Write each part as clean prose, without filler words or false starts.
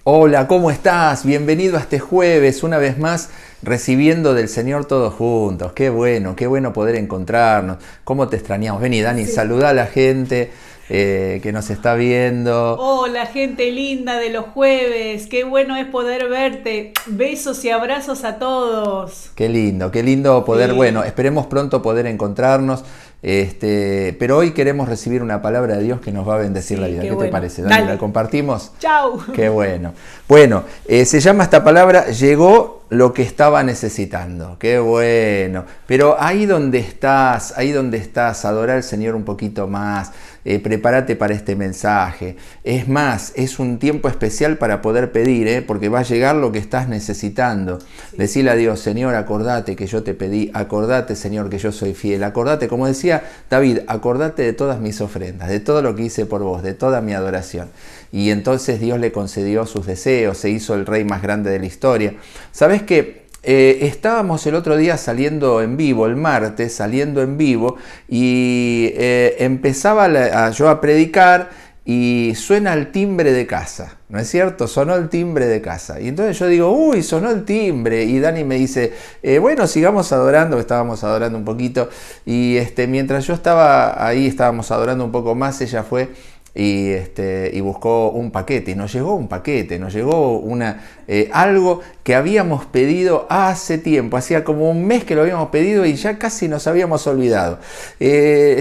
Hola, ¿cómo estás? Bienvenido a este jueves, una vez más, recibiendo del Señor todos juntos. Qué bueno poder encontrarnos. ¿Cómo te extrañamos? Vení, Dani, Sí. saluda a la gente que nos está viendo. Hola, gente linda de los jueves. Qué bueno es poder verte. Besos y abrazos a todos. Qué lindo poder, bueno, Sí, esperemos pronto poder encontrarnos. Pero hoy queremos recibir una palabra de Dios que nos va a bendecir la sí, vida. qué ¿Qué te bueno. parece, Dani? ¿La Dale. compartimos? Chau. Qué bueno. Bueno, se llama esta palabra "llegó lo que estaba necesitando". Qué bueno. Pero ahí donde estás, adora al Señor un poquito más. Prepárate para este mensaje. Es más, es un tiempo especial para poder pedir, porque va a llegar lo que estás necesitando. Sí. Decile a Dios: Señor, acordate que yo te pedí, acordate, Señor, que yo soy fiel, acordate, como decía David, acordate de todas mis ofrendas, de todo lo que hice por vos, de toda mi adoración. Y entonces Dios le concedió sus deseos, se hizo el rey más grande de la historia. ¿Sabés qué? Estábamos el otro día saliendo en vivo, el martes, saliendo en vivo, y empezaba yo a predicar y suena el timbre de casa, ¿no es cierto? Sonó el timbre de casa. Y entonces yo digo, uy, sonó el timbre. Y Dani me dice, bueno, sigamos adorando, estábamos adorando un poquito. Y mientras yo estaba ahí, estábamos adorando un poco más, ella fue y buscó un paquete, y nos llegó un paquete, nos llegó algo que habíamos pedido hace tiempo, hacía como un mes que lo habíamos pedido y ya casi nos habíamos olvidado.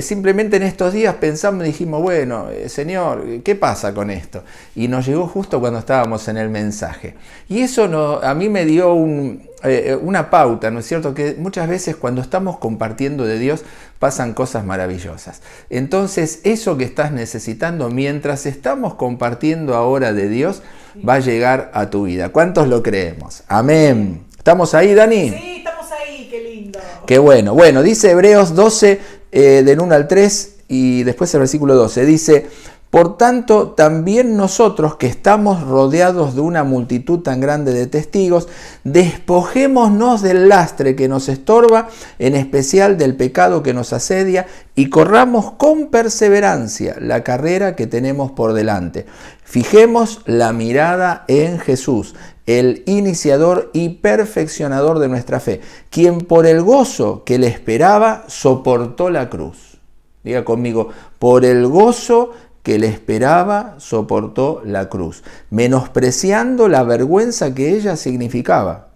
Simplemente en estos días pensamos y dijimos, bueno, Señor, ¿qué pasa con esto? Y nos llegó justo cuando estábamos en el mensaje. Y eso a mí me dio una pauta, ¿no es cierto? Que muchas veces cuando estamos compartiendo de Dios pasan cosas maravillosas. Entonces, eso que estás necesitando mientras estamos compartiendo ahora de Dios va a llegar a tu vida. ¿Cuántos lo creemos? Amén. ¿Estamos ahí, Dani? Sí, estamos ahí, qué lindo. Qué bueno. Bueno, dice Hebreos 12, del 1 al 3, y después el versículo 12. Dice: por tanto, también nosotros, que estamos rodeados de una multitud tan grande de testigos, despojémonos del lastre que nos estorba, en especial del pecado que nos asedia, y corramos con perseverancia la carrera que tenemos por delante. Fijemos la mirada en Jesús, el iniciador y perfeccionador de nuestra fe, quien por el gozo que le esperaba soportó la cruz. Diga conmigo: por el gozo que le esperaba soportó la cruz, menospreciando la vergüenza que ella significaba.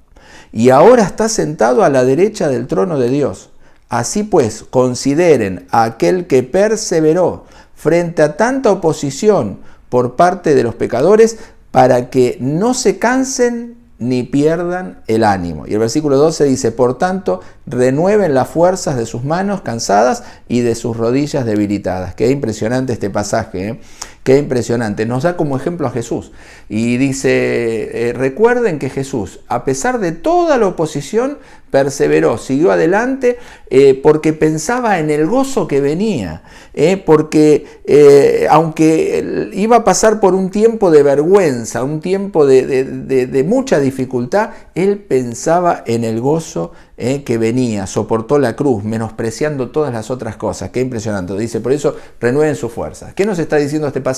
Y ahora está sentado a la derecha del trono de Dios. Así pues, consideren a aquel que perseveró frente a tanta oposición por parte de los pecadores, para que no se cansen ni pierdan el ánimo. Y el versículo 12 dice: por tanto, renueven las fuerzas de sus manos cansadas y de sus rodillas debilitadas. Qué impresionante este pasaje, ¿eh? Qué impresionante. Nos da como ejemplo a Jesús. Y dice, recuerden que Jesús, a pesar de toda la oposición, perseveró, siguió adelante, porque pensaba en el gozo que venía, porque aunque iba a pasar por un tiempo de vergüenza, un tiempo de mucha dificultad, él pensaba en el gozo que venía, soportó la cruz, menospreciando todas las otras cosas. Qué impresionante. Dice, por eso renueven sus fuerzas. ¿Qué nos está diciendo este pasaje?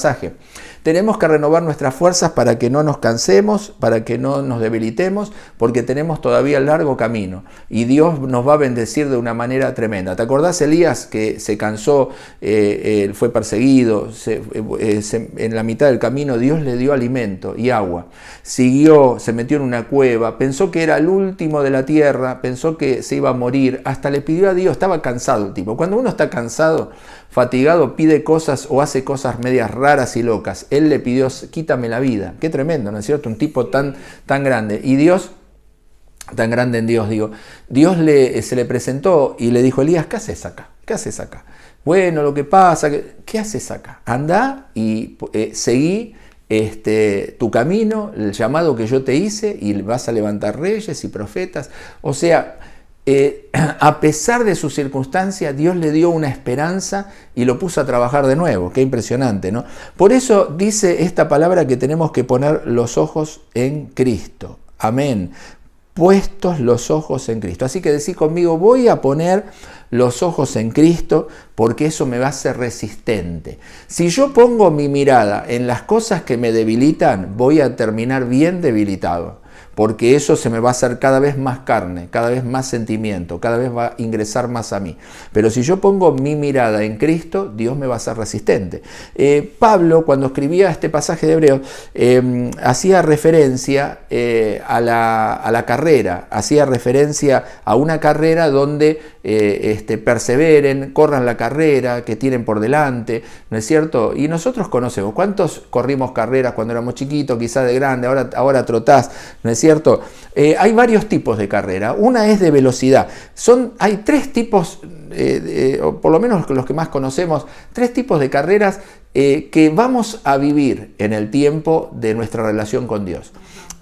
Tenemos que renovar nuestras fuerzas para que no nos cansemos, para que no nos debilitemos, porque tenemos todavía largo camino y Dios nos va a bendecir de una manera tremenda. ¿Te acordás Elías, que se cansó, fue perseguido, en la mitad del camino Dios le dio alimento y agua? Siguió, se metió en una cueva, pensó que era el último de la tierra, pensó que se iba a morir, hasta le pidió a Dios, estaba cansado el tipo. Cuando uno está cansado, fatigado, pide cosas o hace cosas medias raras y locas. Él le pidió, quítame la vida. Qué tremendo, ¿no es cierto? Un tipo tan grande. Y Dios, tan grande en Dios, digo, Dios se le presentó y le dijo: Elías, ¿qué haces acá? ¿Qué haces acá? Bueno, lo que pasa, ¿qué haces acá? Andá y seguí tu camino, el llamado que yo te hice, y vas a levantar reyes y profetas. O sea, a pesar de su circunstancia, Dios le dio una esperanza y lo puso a trabajar de nuevo. Qué impresionante, ¿no? Por eso dice esta palabra que tenemos que poner los ojos en Cristo. Amén. Puestos los ojos en Cristo. Así que decí conmigo: voy a poner los ojos en Cristo, porque eso me va a hacer resistente. Si yo pongo mi mirada en las cosas que me debilitan, voy a terminar bien debilitado, porque eso se me va a hacer cada vez más carne, cada vez más sentimiento, cada vez va a ingresar más a mí. Pero si yo pongo mi mirada en Cristo, Dios me va a hacer resistente. Pablo, cuando escribía este pasaje de Hebreos, hacía referencia a la carrera, hacía referencia a una carrera donde perseveren, corran la carrera que tienen por delante, ¿no es cierto? Y nosotros conocemos, ¿cuántos corrimos carreras cuando éramos chiquitos, quizás de grande, ahora trotás, ¿no es cierto? Hay varios tipos de carrera. Una es de velocidad. Hay tres tipos, o por lo menos los que más conocemos, tres tipos de carreras que vamos a vivir en el tiempo de nuestra relación con Dios.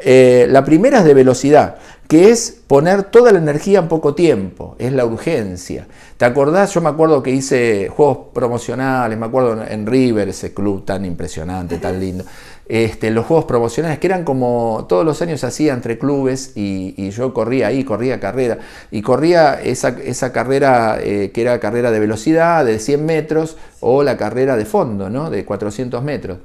La primera es de velocidad, que es poner toda la energía en poco tiempo, es la urgencia. ¿Te acordás? Yo me acuerdo que hice juegos promocionales, me acuerdo en River, ese club tan impresionante, tan lindo. Los juegos promocionales que eran como todos los años hacía entre clubes y yo corría ahí, corría carrera y corría esa carrera que era carrera de velocidad de 100 metros o la carrera de fondo, ¿no? De 400 metros.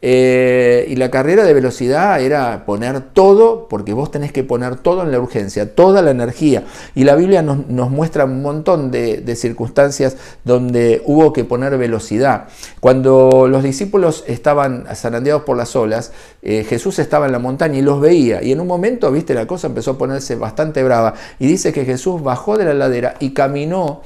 Y la carrera de velocidad era poner todo, porque vos tenés que poner todo en la urgencia, toda la energía. Y la Biblia nos muestra un montón de circunstancias donde hubo que poner velocidad. Cuando los discípulos estaban zarandeados por las olas, Jesús estaba en la montaña y los veía. Y en un momento, viste, la cosa empezó a ponerse bastante brava. Y dice que Jesús bajó de la ladera y caminó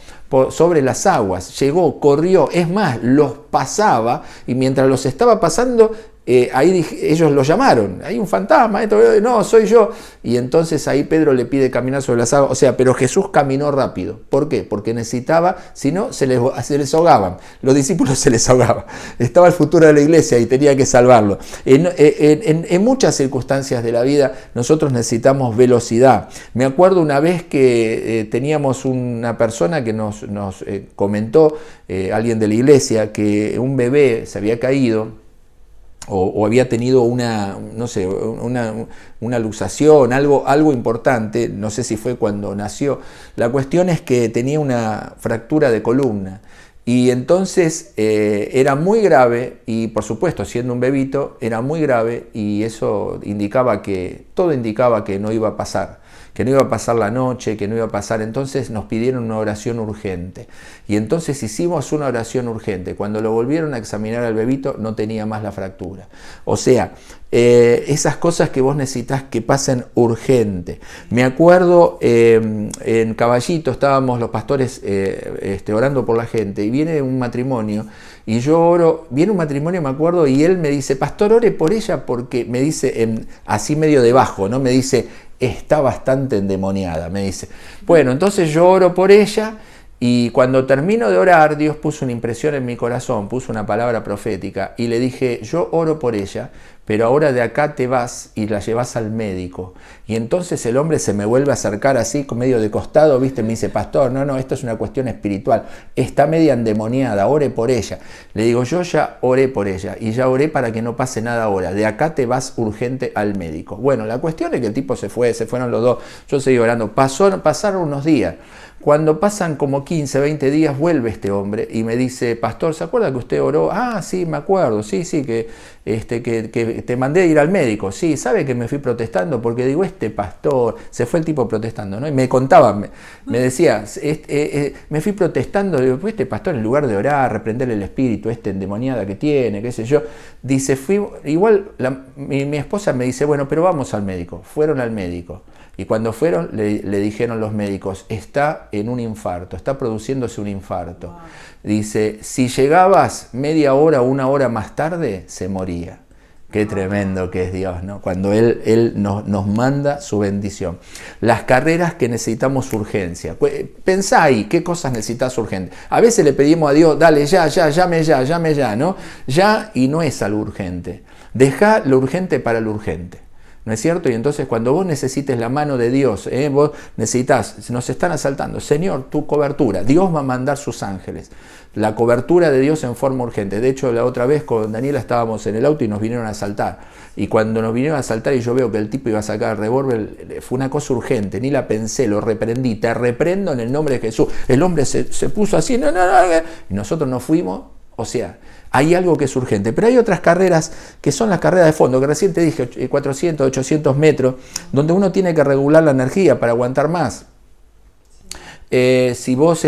sobre las aguas, llegó, corrió, es más, los pasaba y mientras los estaba pasando, ellos lo llamaron, hay un fantasma, no, soy yo, y entonces ahí Pedro le pide caminar sobre las aguas, pero Jesús caminó rápido. ¿Por qué? Porque necesitaba, si no, se les ahogaban, los discípulos se les ahogaban, estaba el futuro de la iglesia y tenía que salvarlo. En muchas circunstancias de la vida nosotros necesitamos velocidad. Me acuerdo una vez que teníamos una persona que nos comentó, alguien de la iglesia, que un bebé se había caído, o había tenido una luxación, algo importante, no sé si fue cuando nació. La cuestión es que tenía una fractura de columna y entonces era muy grave y por supuesto siendo un bebito era muy grave y eso todo indicaba que no iba a pasar. Que no iba a pasar la noche, que no iba a pasar. Entonces nos pidieron una oración urgente. Y entonces hicimos una oración urgente. Cuando lo volvieron a examinar al bebito, no tenía más la fractura. O sea, esas cosas que vos necesitas que pasen urgente. Me acuerdo, en Caballito estábamos los pastores orando por la gente y viene un matrimonio y yo oro, viene un matrimonio, me acuerdo, y él me dice, pastor, ore por ella porque, me dice, así medio debajo, ¿no? Me dice, está bastante endemoniada, me dice. Bueno, entonces yo oro por ella y cuando termino de orar, Dios puso una impresión en mi corazón, puso una palabra profética y le dije, yo oro por ella, pero ahora de acá te vas y la llevas al médico. Y entonces el hombre se me vuelve a acercar así, medio de costado, ¿viste? Me dice, pastor, no, esto es una cuestión espiritual, está media endemoniada, ore por ella. Le digo, yo ya oré por ella y ya oré para que no pase nada ahora, de acá te vas urgente al médico. Bueno, la cuestión es que el tipo se fueron los dos, yo seguí orando, pasaron unos días. Cuando pasan como 15, 20 días, vuelve este hombre y me dice, pastor, ¿se acuerda que usted oró? Ah, sí, me acuerdo, sí, que te mandé a ir al médico. Sí, ¿sabe que me fui protestando? Porque digo, este pastor, se fue el tipo protestando, ¿no? Y me contaba, me decía, me fui protestando, digo, pues este pastor en lugar de orar, reprenderle el espíritu, endemoniada que tiene, qué sé yo, dice, mi esposa me dice, bueno, pero vamos al médico. Fueron al médico. Y cuando fueron, le dijeron los médicos, está en un infarto, está produciéndose un infarto. Wow. Dice, si llegabas media hora o una hora más tarde, se moría. Qué tremendo que es Dios, ¿no? Cuando Él nos manda su bendición. Las carreras que necesitamos urgencia. Pensá ahí, ¿qué cosas necesitas urgente? A veces le pedimos a Dios, dale, llame ya, ¿no? Ya, y no es algo urgente. Dejá lo urgente para lo urgente. ¿no es cierto? Y entonces cuando vos necesites la mano de Dios, vos necesitas, nos están asaltando, Señor, tu cobertura, Dios va a mandar sus ángeles, la cobertura de Dios en forma urgente. De hecho, la otra vez con Daniela estábamos en el auto y nos vinieron a asaltar, y cuando nos vinieron a asaltar y yo veo que el tipo iba a sacar el revólver, fue una cosa urgente, ni la pensé, lo reprendí, te reprendo en el nombre de Jesús. El hombre se puso así, no, y nosotros nos fuimos. O sea, hay algo que es urgente, pero hay otras carreras que son las carreras de fondo, que recién te dije, 400, 800 metros, donde uno tiene que regular la energía para aguantar más. Si vos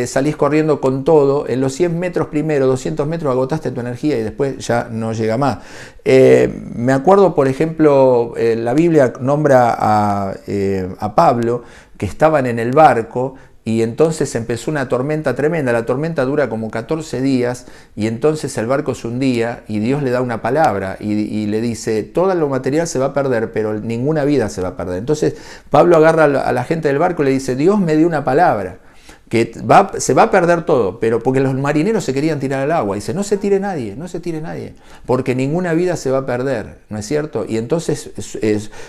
salís corriendo con todo, en los 100 metros primero, 200 metros agotaste tu energía y después ya no llega más. Me acuerdo, por ejemplo, la Biblia nombra a Pablo, que estaban en el barco, y entonces empezó una tormenta tremenda. La tormenta dura como 14 días y entonces el barco se hundía y Dios le da una palabra y le dice, todo lo material se va a perder, pero ninguna vida se va a perder. Entonces Pablo agarra a la gente del barco y le dice, Dios me dio una palabra, que se va a perder todo, pero porque los marineros se querían tirar al agua. Dice, no se tire nadie, porque ninguna vida se va a perder, ¿no es cierto? Y entonces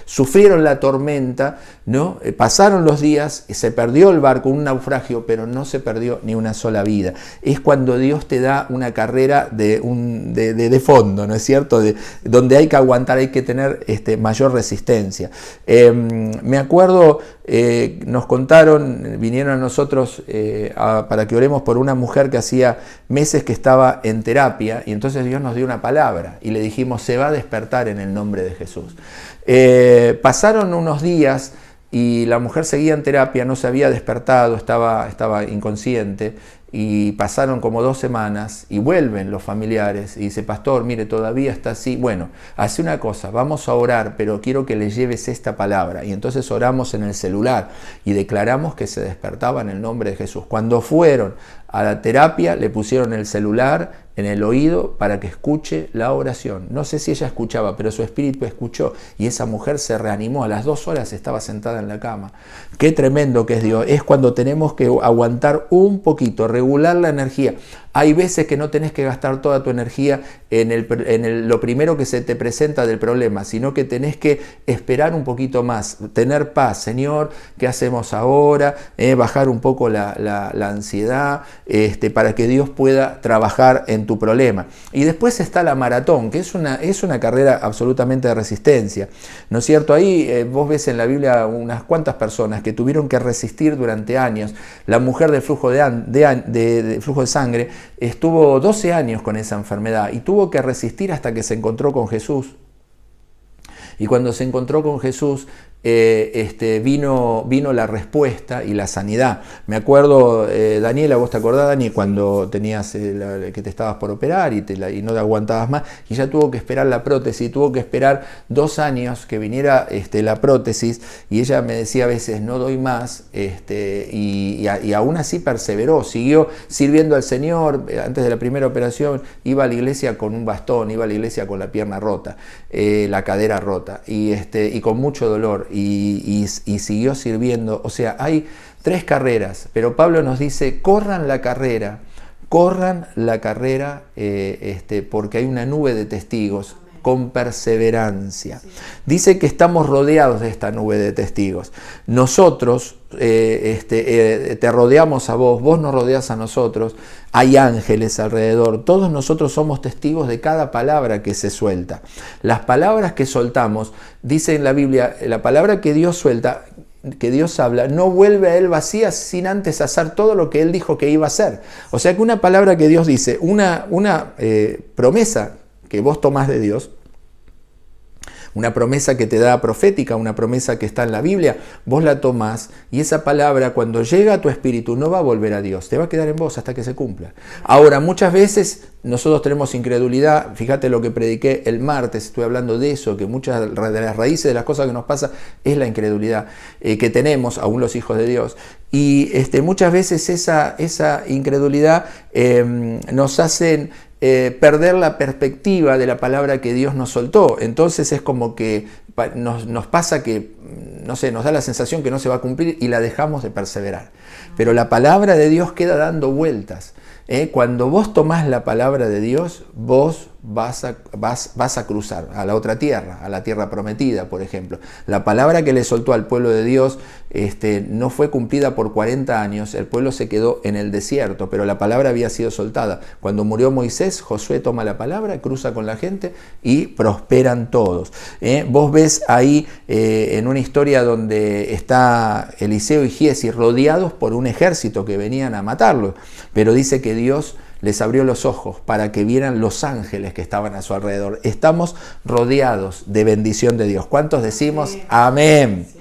sufrieron la tormenta, ¿no? Pasaron los días, se perdió el barco, un naufragio, pero no se perdió ni una sola vida. Es cuando Dios te da una carrera de fondo, ¿no es cierto? Donde hay que aguantar, hay que tener mayor resistencia. Me acuerdo, nos contaron, vinieron a nosotros para que oremos por una mujer que hacía meses que estaba en terapia, y entonces Dios nos dio una palabra y le dijimos, se va a despertar en el nombre de Jesús. Pasaron unos días y la mujer seguía en terapia, no se había despertado, estaba inconsciente, y pasaron como 2 semanas y vuelven los familiares y dice, pastor, mire, todavía está así. Bueno, hace una cosa, vamos a orar, pero quiero que le lleves esta palabra. Y entonces oramos en el celular y declaramos que se despertaba en el nombre de Jesús. Cuando fueron a la terapia, le pusieron el celular en el oído para que escuche la oración. No sé si ella escuchaba, pero su espíritu escuchó y esa mujer se reanimó. A las 2 horas estaba sentada en la cama. Qué tremendo que es Dios. Es cuando tenemos que aguantar un poquito, regular la energía. Hay veces que no tenés que gastar toda tu energía en lo primero que se te presenta del problema, sino que tenés que esperar un poquito más, tener paz. Señor, ¿qué hacemos ahora? Bajar un poco la ansiedad, para que Dios pueda trabajar en tu problema. Y después está la maratón, que es una carrera absolutamente de resistencia, ¿no es cierto? Ahí vos ves en la Biblia unas cuantas personas que tuvieron que resistir durante años. La mujer del flujo de sangre estuvo 12 años con esa enfermedad y tuvo que resistir hasta que se encontró con Jesús. Y cuando se encontró con Jesús, vino la respuesta y la sanidad. Me acuerdo, Daniela, vos te acordás, Dani, cuando tenías que te estabas por operar y no te aguantabas más, y ya tuvo que esperar la prótesis, tuvo que esperar 2 años que viniera la prótesis, y ella me decía a veces, no doy más, y aún así perseveró, siguió sirviendo al Señor. Antes de la primera operación iba a la iglesia con un bastón, iba a la iglesia con la pierna rota, la cadera rota, y con mucho dolor. Y siguió sirviendo. O sea, hay 3 carreras, pero Pablo nos dice, corran la carrera, porque hay una nube de testigos, con perseverancia. Dice que estamos rodeados de esta nube de testigos. Nosotros te rodeamos a vos, vos nos rodeás a nosotros, hay ángeles alrededor, todos nosotros somos testigos de cada palabra que se suelta. Las palabras que soltamos, dice en la Biblia, la palabra que Dios suelta, que Dios habla, no vuelve a Él vacía sin antes hacer todo lo que Él dijo que iba a hacer. O sea que una palabra que Dios dice, una promesa que vos tomás de Dios, una promesa que te da profética, una promesa que está en la Biblia, vos la tomás y esa palabra cuando llega a tu espíritu no va a volver a Dios, te va a quedar en vos hasta que se cumpla. Ahora, muchas veces nosotros tenemos incredulidad. Fíjate lo que prediqué el martes, estuve hablando de eso, que muchas de las raíces de las cosas que nos pasa es la incredulidad que tenemos, aún los hijos de Dios. Y muchas veces esa incredulidad nos hacen perder la perspectiva de la palabra que Dios nos soltó. Entonces es como que nos pasa que, no sé, nos da la sensación que no se va a cumplir y la dejamos de perseverar. Pero la palabra de Dios queda dando vueltas. Cuando vos tomás la palabra de Dios, vos vas a cruzar a la otra tierra, a la tierra prometida, por ejemplo. La palabra que le soltó al pueblo de Dios no fue cumplida por 40 años, el pueblo se quedó en el desierto, pero la palabra había sido soltada. Cuando murió Moisés, Josué toma la palabra, cruza con la gente y prosperan todos. Vos ves ahí en una historia donde está Eliseo y Giezi rodeados por un ejército que venían a matarlos, pero dice que Dios les abrió los ojos para que vieran los ángeles que estaban a su alrededor. Estamos rodeados de bendición de Dios. ¿Cuántos decimos? Sí. Amén. Sí.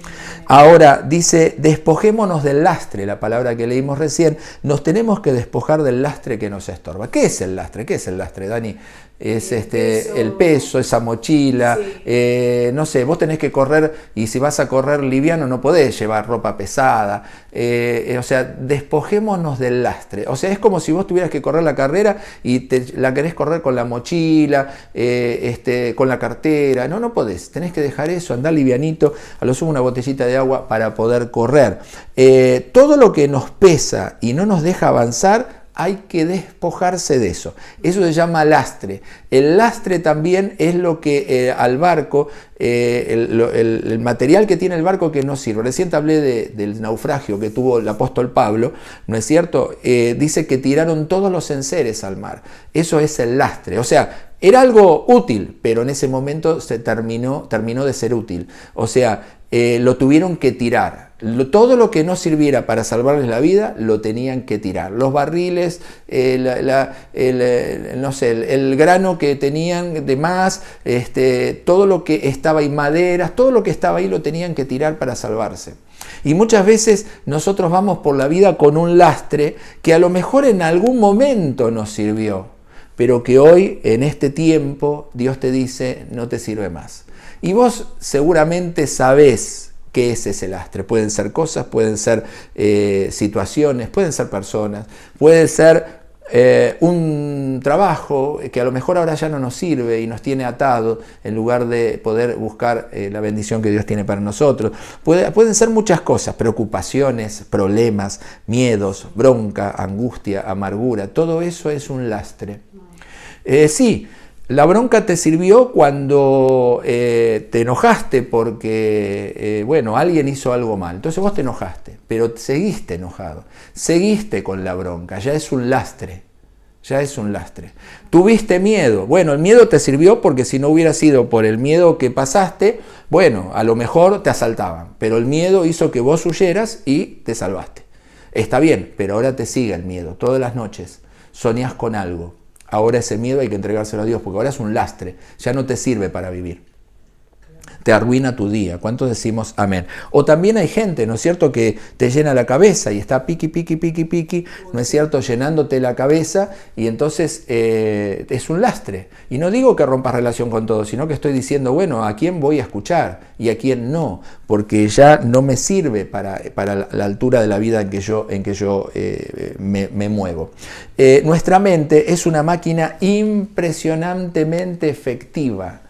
Ahora dice, despojémonos del lastre, la palabra que leímos recién. Nos tenemos que despojar del lastre que nos estorba. ¿Qué es el lastre? ¿Qué es el lastre, Dani? Es el peso, esa mochila, sí. No sé, vos tenés que correr y si vas a correr liviano no podés llevar ropa pesada, o sea, despojémonos del lastre, o sea, es como si vos tuvieras que correr la carrera y la querés correr con la mochila, con la cartera, no podés, tenés que dejar eso, andar livianito, a lo sumo una botellita de agua para poder correr. Todo lo que nos pesa y no nos deja avanzar, hay que despojarse de eso. Eso se llama lastre. El lastre también es lo que al barco, el material que tiene el barco que no sirve. Recién te hablé del naufragio que tuvo el apóstol Pablo, ¿no es cierto? Dice que tiraron todos los enseres al mar. Eso es el lastre. O sea, era algo útil, pero en ese momento se terminó de ser útil. O sea, lo tuvieron que tirar. Todo lo que no sirviera para salvarles la vida, lo tenían que tirar. Los barriles, no sé, el grano que tenían de más, todo lo que estaba ahí, maderas, todo lo que estaba ahí lo tenían que tirar para salvarse. Y muchas veces nosotros vamos por la vida con un lastre que a lo mejor en algún momento nos sirvió, pero que hoy, en este tiempo, Dios te dice, no te sirve más. Y vos seguramente sabés qué es ese lastre. Pueden ser cosas, pueden ser situaciones, pueden ser personas, puede ser un trabajo que a lo mejor ahora ya no nos sirve y nos tiene atado en lugar de poder buscar la bendición que Dios tiene para nosotros. Pueden ser muchas cosas, preocupaciones, problemas, miedos, bronca, angustia, amargura. Todo eso es un lastre. Sí, la bronca te sirvió cuando te enojaste porque, alguien hizo algo mal. Entonces vos te enojaste, pero seguiste enojado, seguiste con la bronca, ya es un lastre, ya es un lastre. Tuviste miedo, el miedo te sirvió porque si no hubiera sido por el miedo que pasaste, a lo mejor te asaltaban, pero el miedo hizo que vos huyeras y te salvaste. Está bien, pero ahora te sigue el miedo, todas las noches soñás con algo. Ahora ese miedo hay que entregárselo a Dios, porque ahora es un lastre, ya no te sirve para vivir. Te arruina tu día. ¿Cuántos decimos amén? O también hay gente, ¿no es cierto?, que te llena la cabeza y está piqui, ¿no es cierto?, llenándote la cabeza y entonces es un lastre. Y no digo que rompas relación con todos, sino que estoy diciendo, ¿a quién voy a escuchar y a quién no? Porque ya no me sirve para la altura de la vida en que yo me muevo. Nuestra mente es una máquina impresionantemente efectiva.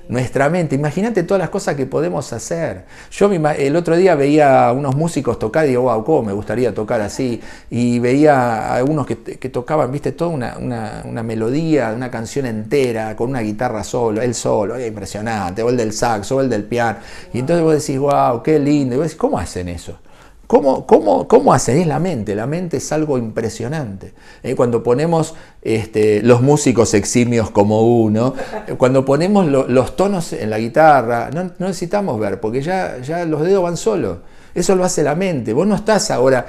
Nuestra mente, imagínate todas las cosas que podemos hacer. Yo el otro día veía a unos músicos tocar y digo, wow, cómo me gustaría tocar así. Y veía a algunos que tocaban, viste, toda una melodía, una canción entera, con una guitarra solo, él solo, impresionante, o el del saxo, o el del piano. Y entonces vos decís, wow, qué lindo. Y vos decís, ¿cómo hacen eso? ¿Cómo hacen? Es la mente es algo impresionante. Cuando ponemos los músicos eximios como uno, cuando ponemos los tonos en la guitarra, no necesitamos ver, porque ya los dedos van solos. Eso lo hace la mente. Vos no estás ahora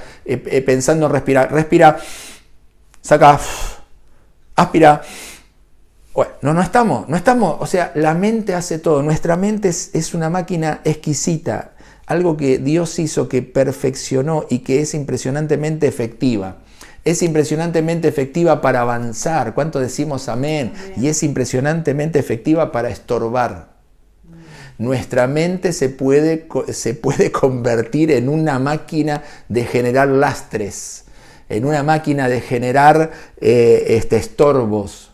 pensando en respirar. Respira, saca, aspira. No estamos, o sea, la mente hace todo. Nuestra mente es una máquina exquisita. Algo que Dios hizo, que perfeccionó y que es impresionantemente efectiva. Es impresionantemente efectiva para avanzar. ¿Cuánto decimos amén? Y es impresionantemente efectiva para estorbar. Nuestra mente se puede convertir en una máquina de generar lastres, en una máquina de generar estorbos.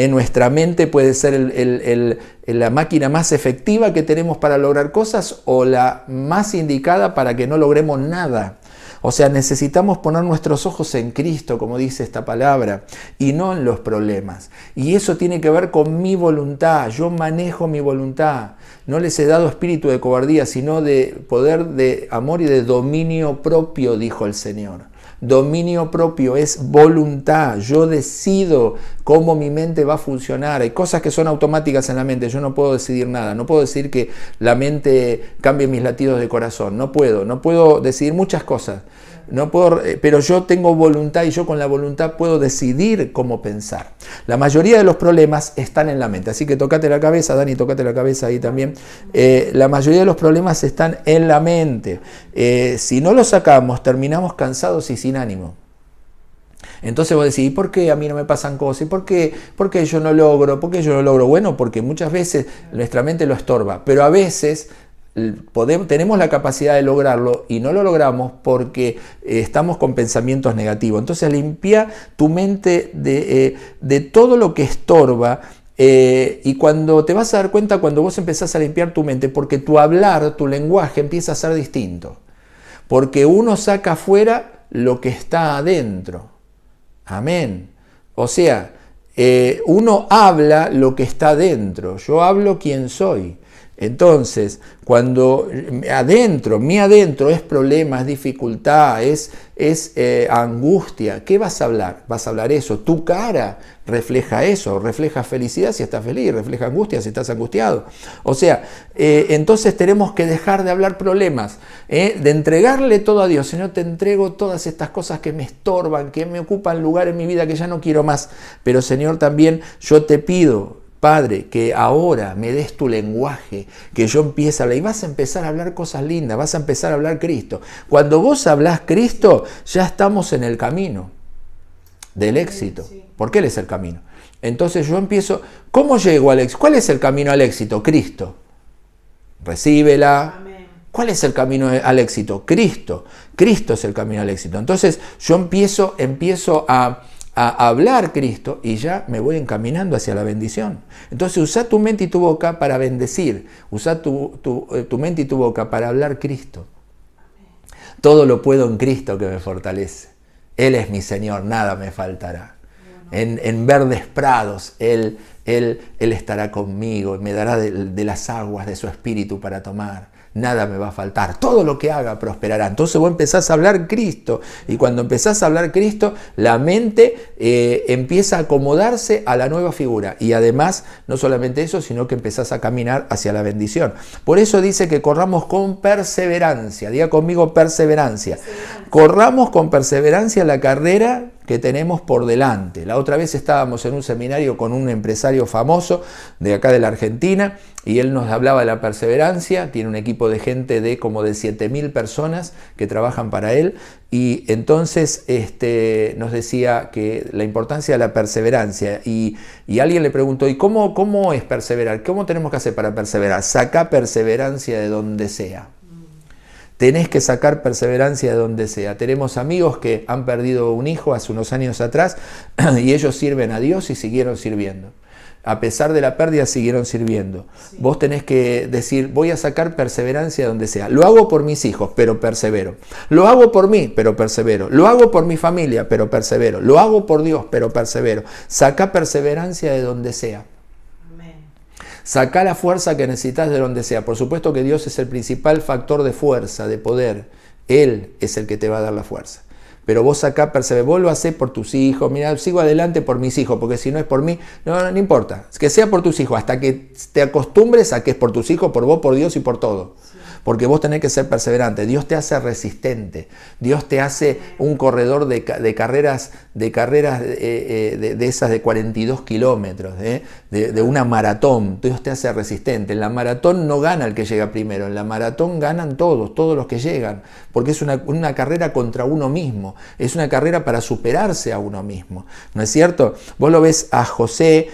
Nuestra mente puede ser la máquina más efectiva que tenemos para lograr cosas o la más indicada para que no logremos nada. O sea, necesitamos poner nuestros ojos en Cristo, como dice esta palabra, y no en los problemas. Y eso tiene que ver con mi voluntad. Yo manejo mi voluntad. No les he dado espíritu de cobardía, sino de poder de amor y de dominio propio, dijo el Señor. Dominio propio es voluntad. Yo decido cómo mi mente va a funcionar. Hay cosas que son automáticas en la mente. Yo no puedo decidir nada. No puedo decir que la mente cambie mis latidos de corazón. No puedo decidir muchas cosas. No puedo, pero yo tengo voluntad y yo con la voluntad puedo decidir cómo pensar. La mayoría de los problemas están en la mente. Así que tocate la cabeza, Dani, tocate la cabeza ahí también. La mayoría de los problemas están en la mente. Si no los sacamos, terminamos cansados y sin ánimo. Entonces vos decís, ¿y por qué a mí no me pasan cosas? ¿Y por qué yo no logro? ¿Por qué yo no logro? Bueno, porque muchas veces nuestra mente lo estorba, pero a veces tenemos la capacidad de lograrlo y no lo logramos porque estamos con pensamientos negativos. Entonces limpia tu mente de todo lo que estorba. Y cuando te vas a dar cuenta, cuando vos empezás a limpiar tu mente, porque tu hablar, tu lenguaje empieza a ser distinto. Porque uno saca afuera lo que está adentro. Amén. O sea, uno habla lo que está adentro. Yo hablo quién soy. Entonces, cuando mi adentro es problema, es dificultad, es angustia, ¿qué vas a hablar? Vas a hablar eso. Tu cara refleja eso, refleja felicidad si estás feliz, refleja angustia si estás angustiado. O sea, entonces tenemos que dejar de hablar problemas, de entregarle todo a Dios. Señor, te entrego todas estas cosas que me estorban, que me ocupan lugar en mi vida que ya no quiero más. Pero Señor, también yo te pido, Padre, que ahora me des tu lenguaje, que yo empiece a hablar, y vas a empezar a hablar cosas lindas, vas a empezar a hablar Cristo. Cuando vos hablás Cristo, ya estamos en el camino del éxito, porque Él es el camino. Entonces yo empiezo, ¿cómo llego al éxito? ¿Cuál es el camino al éxito? Cristo. Recíbela. Amén. ¿Cuál es el camino al éxito? Cristo. Cristo es el camino al éxito. Entonces yo empiezo a hablar Cristo y ya me voy encaminando hacia la bendición. Entonces usa tu mente y tu boca para bendecir, usa tu mente y tu boca para hablar Cristo. Todo lo puedo en Cristo que me fortalece. Él es mi Señor, nada me faltará. En verdes prados Él estará conmigo y me dará de las aguas de su espíritu para tomar. Nada me va a faltar, todo lo que haga prosperará. Entonces vos empezás a hablar Cristo, y cuando empezás a hablar Cristo, la mente empieza a acomodarse a la nueva figura, y además no solamente eso, sino que empezás a caminar hacia la bendición. Por eso dice que corramos con perseverancia. Diga conmigo, perseverancia. Corramos con perseverancia la carrera que tenemos por delante. La otra vez estábamos en un seminario con un empresario famoso de acá de la Argentina, y él nos hablaba de la perseverancia. Tiene un equipo de gente de como de 7.000 personas que trabajan para él, y entonces nos decía que la importancia de la perseverancia, y alguien le preguntó, ¿y cómo es perseverar? ¿Cómo tenemos que hacer para perseverar? Saca perseverancia de donde sea. Tenés que sacar perseverancia de donde sea. Tenemos amigos que han perdido un hijo hace unos años atrás y ellos sirven a Dios y siguieron sirviendo. A pesar de la pérdida siguieron sirviendo. Sí. Vos tenés que decir, voy a sacar perseverancia de donde sea. Lo hago por mis hijos, pero persevero. Lo hago por mí, pero persevero. Lo hago por mi familia, pero persevero. Lo hago por Dios, pero persevero. Saca perseverancia de donde sea. Saca la fuerza que necesitas de donde sea. Por supuesto que Dios es el principal factor de fuerza, de poder. Él es el que te va a dar la fuerza. Pero vos acá persevera, vos lo hacés por tus hijos. Mira, sigo adelante por mis hijos, porque si no es por mí, no importa. Que sea por tus hijos, hasta que te acostumbres a que es por tus hijos, por vos, por Dios y por todo. Sí. Porque vos tenés que ser perseverante. Dios te hace resistente. Dios te hace un corredor de carreras de esas de 42 kilómetros, de una maratón. Dios te hace resistente. En la maratón no gana el que llega primero. En la maratón ganan todos los que llegan. Porque es una carrera contra uno mismo. Es una carrera para superarse a uno mismo. ¿No es cierto? Vos lo ves a José.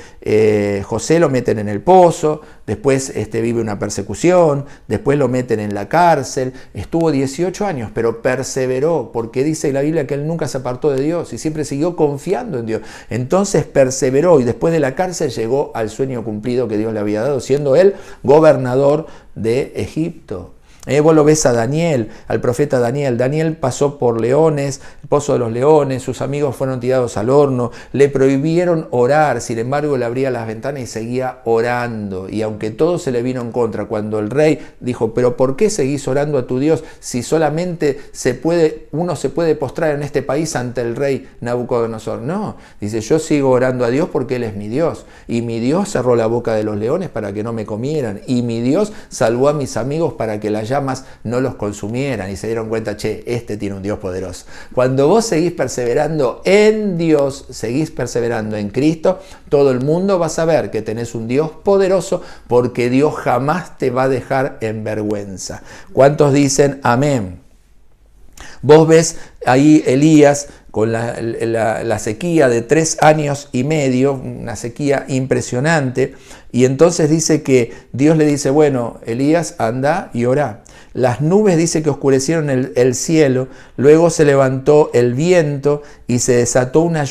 José lo meten en el pozo. Después vive una persecución. Después lo meten en la cárcel. Estuvo 18 años, pero perseveró. Porque dice la Biblia que él nunca se apartó de Dios y siempre siguió confiando en Dios. Entonces perseveró, y después de la cárcel llegó al sueño cumplido que Dios le había dado, siendo él gobernador de Egipto. Vos lo ves a Daniel, al profeta Daniel. Daniel pasó por leones, el pozo de los leones, sus amigos fueron tirados al horno, le prohibieron orar, sin embargo le abría las ventanas y seguía orando. Y aunque todo se le vino en contra, cuando el rey dijo, pero ¿por qué seguís orando a tu Dios si solamente uno se puede postrar en este país ante el rey Nabucodonosor? No, dice, yo sigo orando a Dios porque Él es mi Dios. Y mi Dios cerró la boca de los leones para que no me comieran. Y mi Dios salvó a mis amigos para que las llamas no los consumieran, y se dieron cuenta, che, este tiene un Dios poderoso. Cuando vos seguís perseverando en Dios, seguís perseverando en Cristo, todo el mundo va a saber que tenés un Dios poderoso, porque Dios jamás te va a dejar en vergüenza. ¿Cuántos dicen amén? Vos ves ahí Elías con la sequía de 3 años y medio, una sequía impresionante, y entonces dice que Dios le dice, bueno, Elías, anda y orá. Las nubes dice que oscurecieron el cielo, luego se levantó el viento y se desató una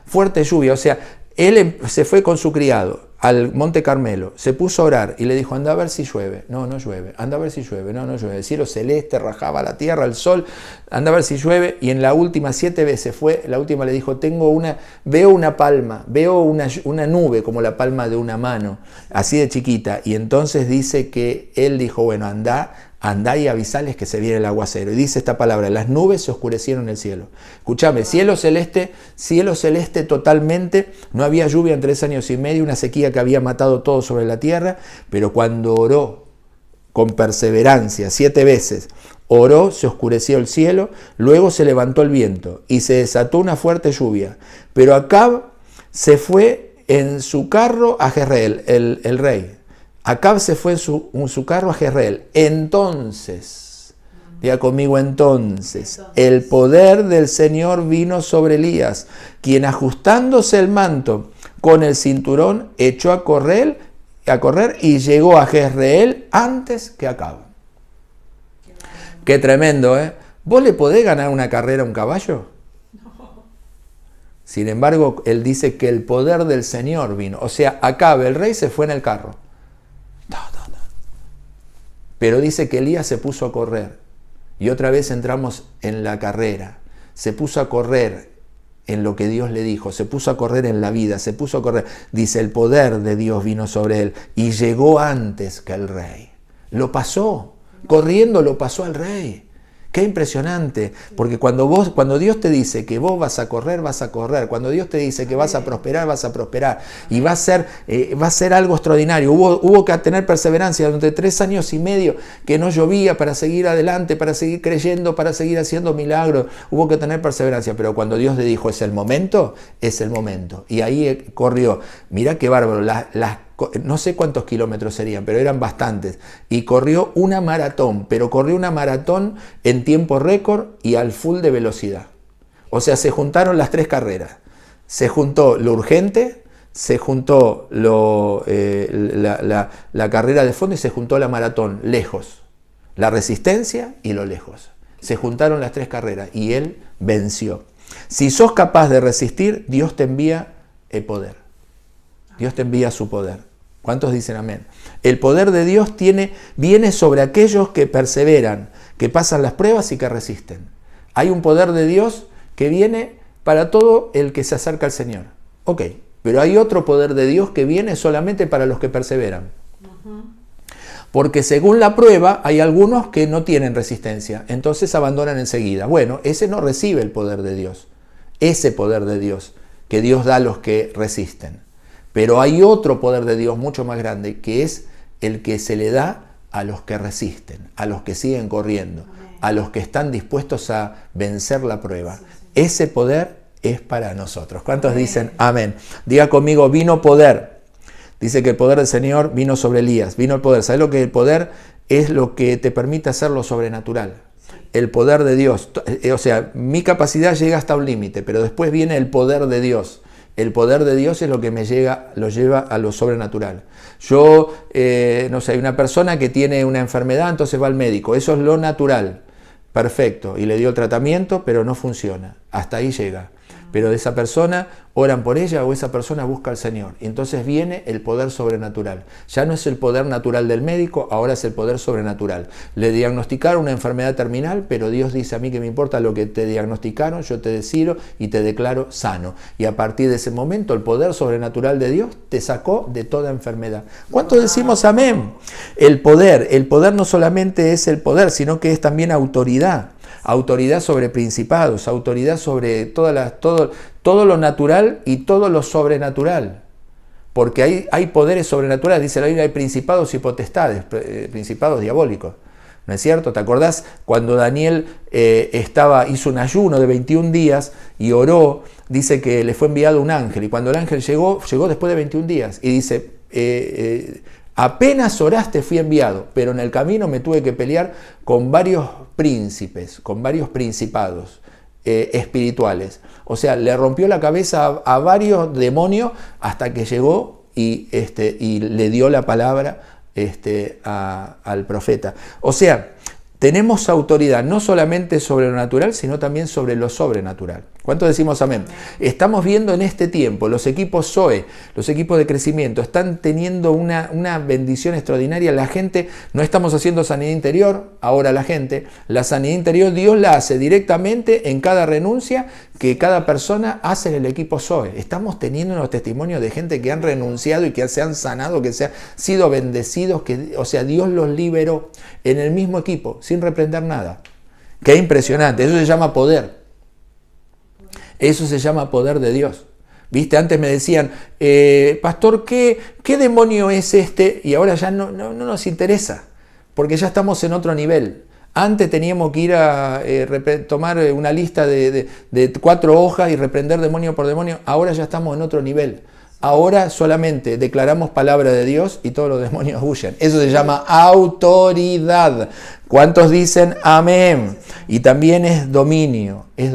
fuerte lluvia. O sea, él se fue con su criado al Monte Carmelo, se puso a orar y le dijo, anda a ver si llueve. No, no llueve. Anda a ver si llueve. No, no llueve. El cielo celeste rajaba la tierra, el sol. Anda a ver si llueve. Y en la última 7 veces fue, la última le dijo, veo una palma, veo una nube como la palma de una mano, así de chiquita. Y entonces dice que él dijo, bueno, andá y avisales que se viene el aguacero. Y dice esta palabra, las nubes se oscurecieron el cielo. Escúchame, cielo celeste totalmente, no había lluvia en 3 años y medio, una sequía que había matado todo sobre la tierra, pero cuando oró con perseverancia 7 veces, oró, se oscureció el cielo, luego se levantó el viento y se desató una fuerte lluvia. Pero Acab se fue en su carro a Jezreel, el rey. Acab se fue en su carro a Jezreel. Entonces, diga conmigo, entonces, el poder del Señor vino sobre Elías, quien ajustándose el manto con el cinturón, echó a correr y llegó a Jezreel antes que Acab. Qué tremendo, ¿eh? ¿Vos le podés ganar una carrera a un caballo? No. Sin embargo, él dice que el poder del Señor vino. O sea, Acab, el rey, se fue en el carro. No. Pero dice que Elías se puso a correr. Y otra vez entramos en la carrera. Se puso a correr en lo que Dios le dijo. Se puso a correr en la vida. Se puso a correr. Dice, el poder de Dios vino sobre él. Y llegó antes que el rey. Lo pasó. Corriendo lo pasó al rey. Qué impresionante, porque cuando Dios te dice que vos vas a correr, vas a correr. Cuando Dios te dice que vas a prosperar, vas a prosperar. Y va a ser algo extraordinario. Hubo que tener perseverancia durante 3 años y medio que no llovía para seguir adelante, para seguir creyendo, para seguir haciendo milagros. Hubo que tener perseverancia, pero cuando Dios le dijo es el momento, es el momento. Y ahí corrió. Mirá qué bárbaro, no sé cuántos kilómetros serían, pero eran bastantes. Y corrió una maratón, pero corrió una maratón en tiempo récord y al full de velocidad. O sea, se juntaron las 3 carreras. Se juntó lo urgente, se juntó la carrera de fondo y se juntó la maratón lejos. La resistencia y lo lejos. Se juntaron las 3 carreras y él venció. Si sos capaz de resistir, Dios te envía el poder. Dios te envía su poder. ¿Cuántos dicen amén? El poder de Dios viene sobre aquellos que perseveran, que pasan las pruebas y que resisten. Hay un poder de Dios que viene para todo el que se acerca al Señor. Ok, pero hay otro poder de Dios que viene solamente para los que perseveran. Porque según la prueba hay algunos que no tienen resistencia, entonces abandonan enseguida. Bueno, ese no recibe el poder de Dios. Ese poder de Dios que Dios da a los que resisten. Pero hay otro poder de Dios mucho más grande, que es el que se le da a los que resisten, a los que siguen corriendo, a los que están dispuestos a vencer la prueba. Ese poder es para nosotros. ¿Cuántos dicen amén? Diga conmigo, vino poder. Dice que el poder del Señor vino sobre Elías, vino el poder. ¿Sabes lo que el poder es? Lo que te permite hacer lo sobrenatural. El poder de Dios. O sea, mi capacidad llega hasta un límite, pero después viene el poder de Dios. El poder de Dios es lo que lo lleva a lo sobrenatural. Yo, no sé, hay una persona que tiene una enfermedad, entonces va al médico. Eso es lo natural. Perfecto. Y le dio el tratamiento, pero no funciona. Hasta ahí llega. pero esa persona oran por ella o esa persona busca al Señor. Y entonces viene el poder sobrenatural. Ya no es el poder natural del médico, ahora es el poder sobrenatural. Le diagnosticaron una enfermedad terminal, pero Dios dice: a mí que me importa lo que te diagnosticaron, yo te decido y te declaro sano. Y a partir de ese momento el poder sobrenatural de Dios te sacó de toda enfermedad. ¿Cuántos decimos amén? El poder no solamente es el poder, sino que es también autoridad. Autoridad sobre principados, autoridad sobre todo lo natural y todo lo sobrenatural. Porque hay poderes sobrenaturales, dice la Biblia, hay principados y potestades, principados diabólicos. ¿No es cierto? ¿Te acordás cuando Daniel hizo un ayuno de 21 días y oró? Dice que le fue enviado un ángel, y cuando el ángel llegó después de 21 días, y dice: apenas oraste fui enviado, pero en el camino me tuve que pelear con varios príncipes, con varios principados espirituales. O sea, le rompió la cabeza a varios demonios hasta que llegó y le dio la palabra al profeta. O sea, tenemos autoridad no solamente sobre lo natural, sino también sobre lo sobrenatural. ¿Cuánto decimos amén? Estamos viendo en este tiempo, los equipos Zoe, los equipos de crecimiento, están teniendo una bendición extraordinaria. La gente, no estamos haciendo sanidad interior, ahora la sanidad interior Dios la hace directamente en cada renuncia que cada persona hace en el equipo Zoe. Estamos teniendo unos testimonios de gente que han renunciado y que se han sanado, que se han sido bendecidos, o sea, Dios los liberó en el mismo equipo, sin reprender nada. Qué impresionante, eso se llama poder. Eso se llama poder de Dios. ¿Viste? Antes me decían: pastor, ¿qué demonio es este? Y ahora ya no nos interesa, porque ya estamos en otro nivel. Antes teníamos que ir a tomar una lista de 4 hojas y reprender demonio por demonio. Ahora ya estamos en otro nivel. Ahora solamente declaramos palabra de Dios y todos los demonios huyen. Eso se llama autoridad. ¿Cuántos dicen amén? Y también es dominio, es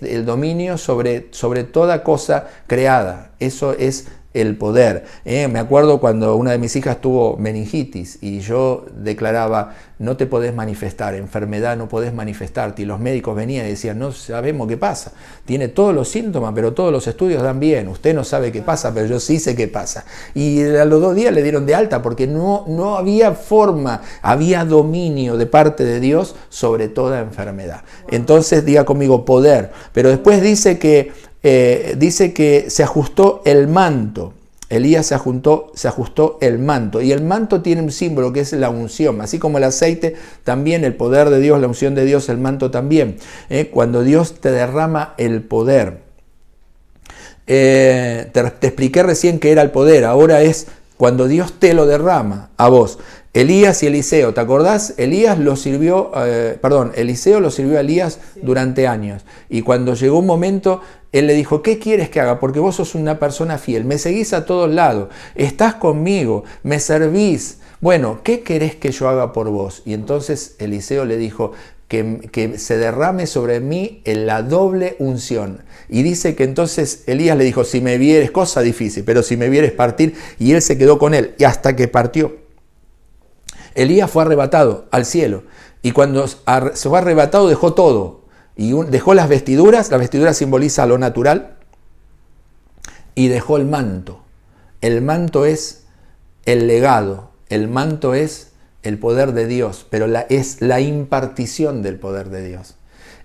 el dominio sobre toda cosa creada. Eso es el poder. Me acuerdo cuando una de mis hijas tuvo meningitis y yo declaraba: no te podés manifestar, enfermedad no podés manifestarte. Y los médicos venían y decían: no sabemos qué pasa. Tiene todos los síntomas, pero todos los estudios dan bien. Usted no sabe qué pasa, pero yo sí sé qué pasa. Y a los 2 días le dieron de alta porque no había forma, había dominio de parte de Dios sobre toda enfermedad. Entonces diga conmigo: poder. Pero después dice que se ajustó el manto. Elías se ajustó el manto. Y el manto tiene un símbolo que es la unción. Así como el aceite, también el poder de Dios, la unción de Dios, el manto también. Cuando Dios te derrama el poder. Te expliqué recién que era el poder. Ahora es cuando Dios te lo derrama a vos. Elías y Eliseo, ¿te acordás? Eliseo lo sirvió a Elías durante años. Y cuando llegó un momento, él le dijo: ¿qué quieres que haga? Porque vos sos una persona fiel, me seguís a todos lados, estás conmigo, me servís. Bueno, ¿qué querés que yo haga por vos? Y entonces Eliseo le dijo: que se derrame sobre mí en la doble unción. Y dice que entonces Elías le dijo: si me vieres, cosa difícil, pero si me vieres partir, y él se quedó con él, y hasta que partió. Elías fue arrebatado al cielo, y cuando se fue arrebatado dejó todo, y dejó las vestiduras simboliza lo natural, y dejó el manto. El manto es el legado, el manto es el poder de Dios, pero es la impartición del poder de Dios.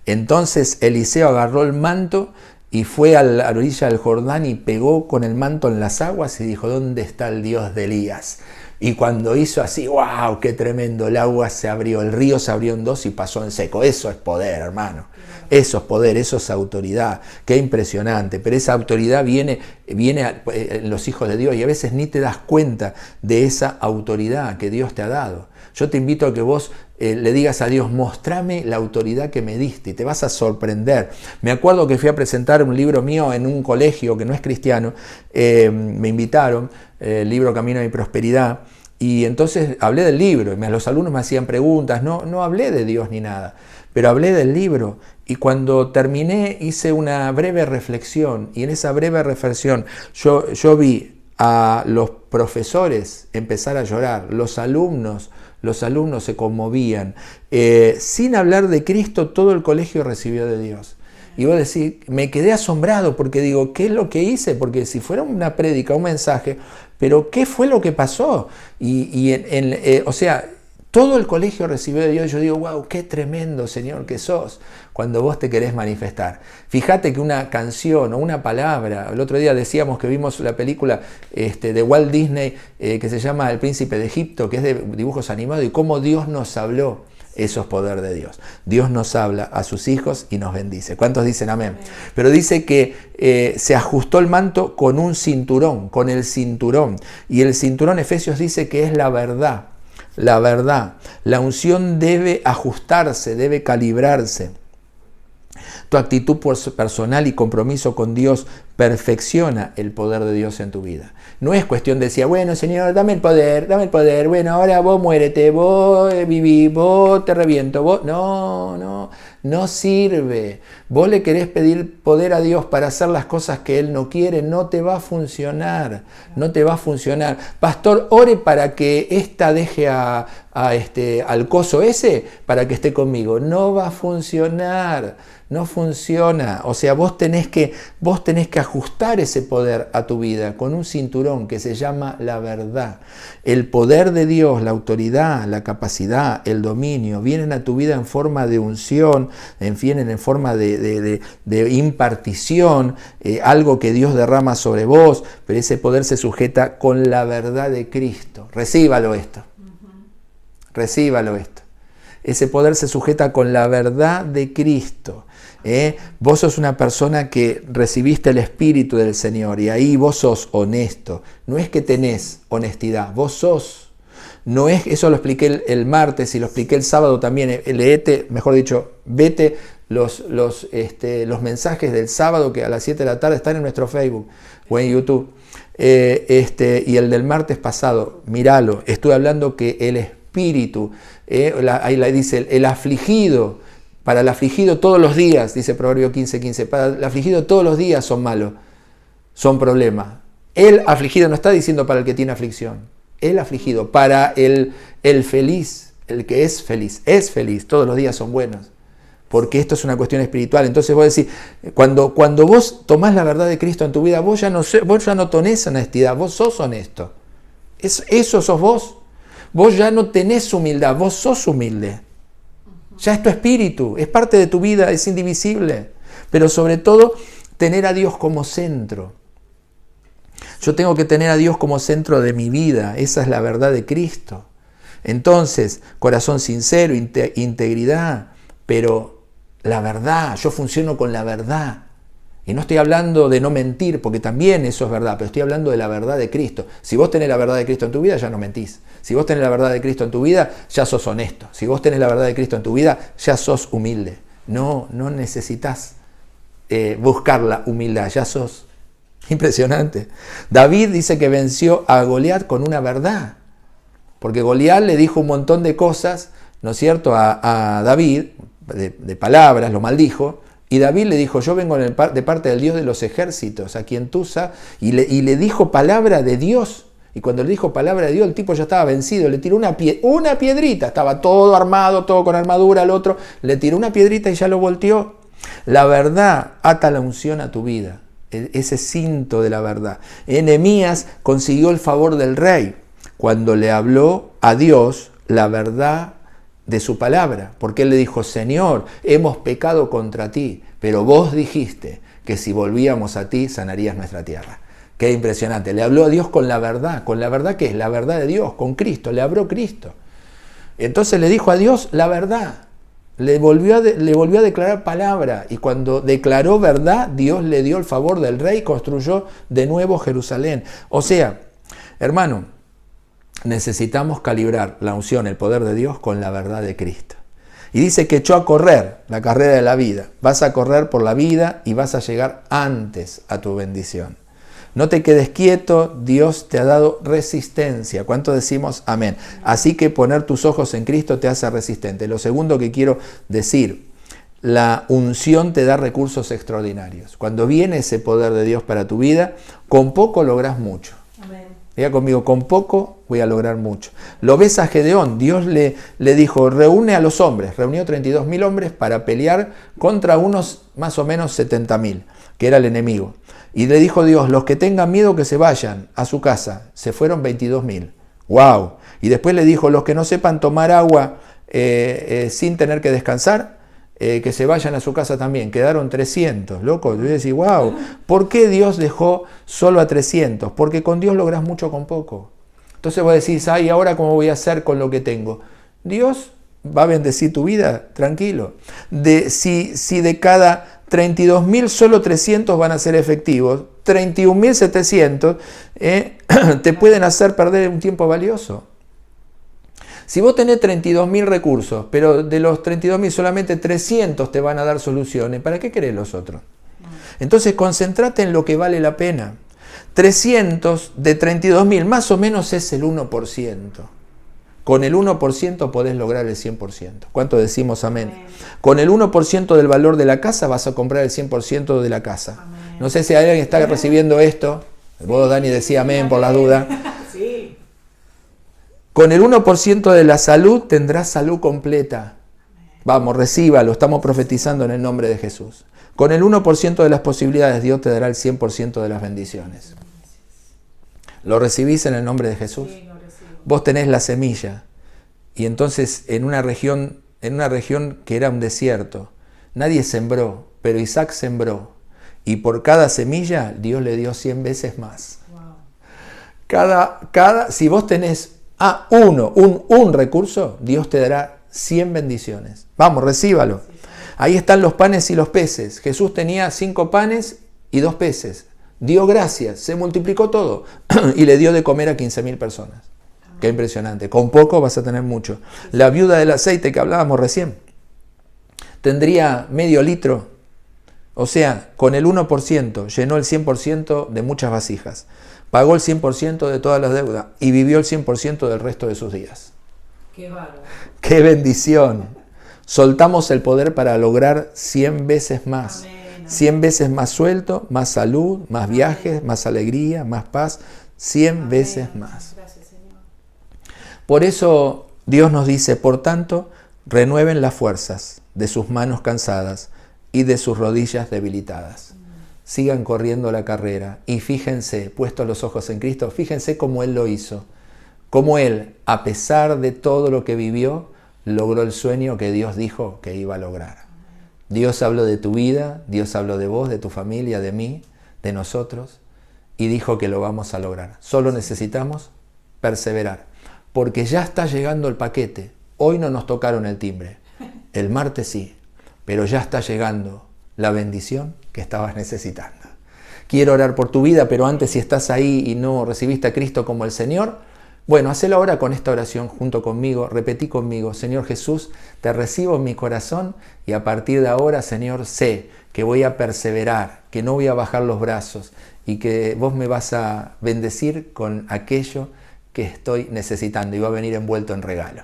Entonces Eliseo agarró el manto y fue a la orilla del Jordán y pegó con el manto en las aguas y dijo: ¿dónde está el Dios de Elías? Y cuando hizo así, ¡wow! ¡Qué tremendo! El agua se abrió, el río se abrió en 2 y pasó en seco. Eso es poder, hermano. Eso es poder, eso es autoridad. Qué impresionante. Pero esa autoridad viene en los hijos de Dios y a veces ni te das cuenta de esa autoridad que Dios te ha dado. Yo te invito a que vos le digas a Dios: mostrame la autoridad que me diste, y te vas a sorprender. Me acuerdo que fui a presentar un libro mío en un colegio que no es cristiano, me invitaron, el libro Camino a mi Prosperidad, y entonces hablé del libro, y los alumnos me hacían preguntas, no hablé de Dios ni nada, pero hablé del libro, y cuando terminé hice una breve reflexión, y en esa breve reflexión yo vi a los profesores empezar a llorar, los alumnos se conmovían. Sin hablar de Cristo, todo el colegio recibió de Dios. Y vos decís, me quedé asombrado porque digo, ¿qué es lo que hice? Porque si fuera una prédica, un mensaje, pero ¿qué fue lo que pasó? O sea, todo el colegio recibió de Dios y yo digo, wow, qué tremendo Señor que sos cuando vos te querés manifestar. Fíjate que una canción o una palabra, el otro día decíamos que vimos la película de Walt Disney que se llama El Príncipe de Egipto, que es de dibujos animados, y cómo Dios nos habló. Eso es poder de Dios. Dios nos habla a sus hijos y nos bendice. ¿Cuántos dicen amén? Amén. Pero dice que se ajustó el manto con un cinturón, con el cinturón. Y el cinturón, Efesios dice que es la verdad. La verdad. La unción debe ajustarse, debe calibrarse. Tu actitud personal y compromiso con Dios perfecciona el poder de Dios en tu vida. No es cuestión de decir, bueno, Señor, dame el poder, bueno, ahora vos muérete, vos viví, vos te reviento, vos... No sirve. Vos le querés pedir poder a Dios para hacer las cosas que Él no quiere, no te va a funcionar, no te va a funcionar. Pastor, ore para que esta deje al coso ese para que esté conmigo. No va a funcionar. No funciona. O sea, vos tenés que ajustar ese poder a tu vida con un cinturón que se llama la verdad. El poder de Dios, la autoridad, la capacidad, el dominio, vienen a tu vida en forma de unción, vienen en forma de impartición, algo que Dios derrama sobre vos, pero ese poder se sujeta con la verdad de Cristo. Recíbalo esto. Recíbalo esto. Ese poder se sujeta con la verdad de Cristo. Vos sos una persona que recibiste el Espíritu del Señor y ahí vos sos honesto. No es que tenés honestidad, vos sos. No es, eso lo expliqué el martes y lo expliqué el sábado también. Leete, mejor dicho, vete los mensajes del sábado que a las 7 de la tarde están en nuestro Facebook o en YouTube. Y el del martes pasado, míralo. Estuve hablando que el Espíritu, ahí dice, el afligido. Para el afligido todos los días, dice Proverbio 15:15, para el afligido todos los días son malos, son problemas. El afligido no está diciendo para el que tiene aflicción, el afligido, para el feliz, el que es feliz, todos los días son buenos, porque esto es una cuestión espiritual. Entonces vos decís, cuando vos tomás la verdad de Cristo en tu vida, vos ya no tenés honestidad, vos sos honesto. Eso sos vos ya no tenés humildad, vos sos humilde. Ya es tu espíritu, es parte de tu vida, es indivisible. Pero sobre todo, tener a Dios como centro. Yo tengo que tener a Dios como centro de mi vida. Esa es la verdad de Cristo. Entonces, corazón sincero, integridad, pero la verdad, yo funciono con la verdad. Y no estoy hablando de no mentir, porque también eso es verdad, pero estoy hablando de la verdad de Cristo. Si vos tenés la verdad de Cristo en tu vida, ya no mentís. Si vos tenés la verdad de Cristo en tu vida, ya sos honesto. Si vos tenés la verdad de Cristo en tu vida, ya sos humilde. No necesitas buscar la humildad, ya sos. Impresionante. David dice que venció a Goliat con una verdad, porque Goliat le dijo un montón de cosas, ¿no es cierto?, a David, de palabras, lo maldijo. Y David le dijo, yo vengo de parte del Dios de los ejércitos, a quien tú usas, y le dijo palabra de Dios. Y cuando le dijo palabra de Dios, el tipo ya estaba vencido, le tiró una piedrita, estaba todo armado, todo con armadura, al otro, le tiró una piedrita y ya lo volteó. La verdad ata la unción a tu vida, ese cinto de la verdad. Nehemías consiguió el favor del rey cuando le habló a Dios la verdad de su palabra, porque él le dijo, Señor, hemos pecado contra ti, pero vos dijiste que si volvíamos a ti sanarías nuestra tierra. Qué impresionante, le habló a Dios con la verdad que es la verdad de Dios, con Cristo, le habló Cristo. Entonces le dijo a Dios la verdad, le volvió a declarar palabra, y cuando declaró verdad, Dios le dio el favor del rey, construyó de nuevo Jerusalén. O sea, hermano, necesitamos calibrar la unción, el poder de Dios con la verdad de Cristo. Y dice que echó a correr la carrera de la vida. Vas a correr por la vida y vas a llegar antes a tu bendición. No te quedes quieto, Dios te ha dado resistencia. ¿Cuánto decimos? Amén. Así que poner tus ojos en Cristo te hace resistente. Lo segundo que quiero decir, la unción te da recursos extraordinarios. Cuando viene ese poder de Dios para tu vida, con poco lográs mucho. Amén. Diga conmigo, con poco voy a lograr mucho. Lo ves a Gedeón, Dios le dijo, reúne a los hombres, reunió 32.000 hombres para pelear contra unos más o menos 70.000, que era el enemigo. Y le dijo Dios, los que tengan miedo que se vayan a su casa. Se fueron 22.000. ¡Wow! Y después le dijo, los que no sepan tomar agua sin tener que descansar, que se vayan a su casa también. Quedaron 300, loco. Yo decía, wow, ¿por qué Dios dejó solo a 300? Porque con Dios lográs mucho con poco. Entonces vos decís, ay, ¿ahora cómo voy a hacer con lo que tengo? Dios va a bendecir tu vida, tranquilo. Si de cada 32.000 solo 300 van a ser efectivos, 31.700 te pueden hacer perder un tiempo valioso. Si vos tenés 32.000 recursos, pero de los 32.000 solamente 300 te van a dar soluciones, ¿para qué querés los otros? Entonces concentrate en lo que vale la pena. 300 de 32.000 más o menos es el 1%. Con el 1% podés lograr el 100%. ¿Cuánto decimos amén? Con el 1% del valor de la casa vas a comprar el 100% de la casa. Amén. No sé si alguien está recibiendo esto. Vos, Dani, decía amén por la duda. Sí. Con el 1% de la salud tendrás salud completa. Vamos, recíbalo, estamos profetizando en el nombre de Jesús. Con el 1% de las posibilidades Dios te dará el 100% de las bendiciones. ¿Lo recibís en el nombre de Jesús? Sí, lo recibo. Vos tenés la semilla y entonces en una región que era un desierto, nadie sembró, pero Isaac sembró y por cada semilla Dios le dio 100 veces más. Wow. Si vos tenés un recurso, Dios te dará 100 bendiciones. Vamos, recíbalo. Ahí están los panes y los peces. Jesús tenía 5 panes y 2 peces. Dio gracias, se multiplicó todo y le dio de comer a 15.000 personas. Qué impresionante. Con poco vas a tener mucho. La viuda del aceite que hablábamos recién tendría medio litro. O sea, con el 1% llenó el 100% de muchas vasijas. Pagó el 100% de todas las deudas y vivió el 100% del resto de sus días. ¡Qué bárbaro! ¡Qué bendición! Soltamos el poder para lograr 100 veces más. Amén. 100 veces más suelto, más salud, más viajes, más alegría, más paz. 100 veces más. Gracias, Señor. Por eso Dios nos dice, por tanto, renueven las fuerzas de sus manos cansadas y de sus rodillas debilitadas. Sigan corriendo la carrera y fíjense, puestos los ojos en Cristo, fíjense cómo Él lo hizo. Cómo Él, a pesar de todo lo que vivió, logró el sueño que Dios dijo que iba a lograr. Dios habló de tu vida, Dios habló de vos, de tu familia, de mí, de nosotros, y dijo que lo vamos a lograr. Solo necesitamos perseverar, porque ya está llegando el paquete. Hoy no nos tocaron el timbre, el martes sí, pero ya está llegando la bendición que estabas necesitando. Quiero orar por tu vida, pero antes, si estás ahí y no recibiste a Cristo como el Señor, bueno, hacelo ahora con esta oración junto conmigo, repetí conmigo, Señor Jesús, te recibo en mi corazón y a partir de ahora, Señor, sé que voy a perseverar, que no voy a bajar los brazos y que vos me vas a bendecir con aquello que estoy necesitando y va a venir envuelto en regalo.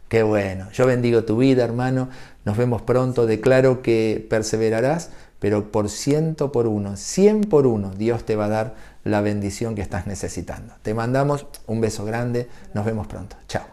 Qué bueno, yo bendigo tu vida, hermano, nos vemos pronto, declaro que perseverarás, pero por 100 por 1, Dios te va a dar la bendición que estás necesitando. Te mandamos un beso grande, nos vemos pronto. Chao.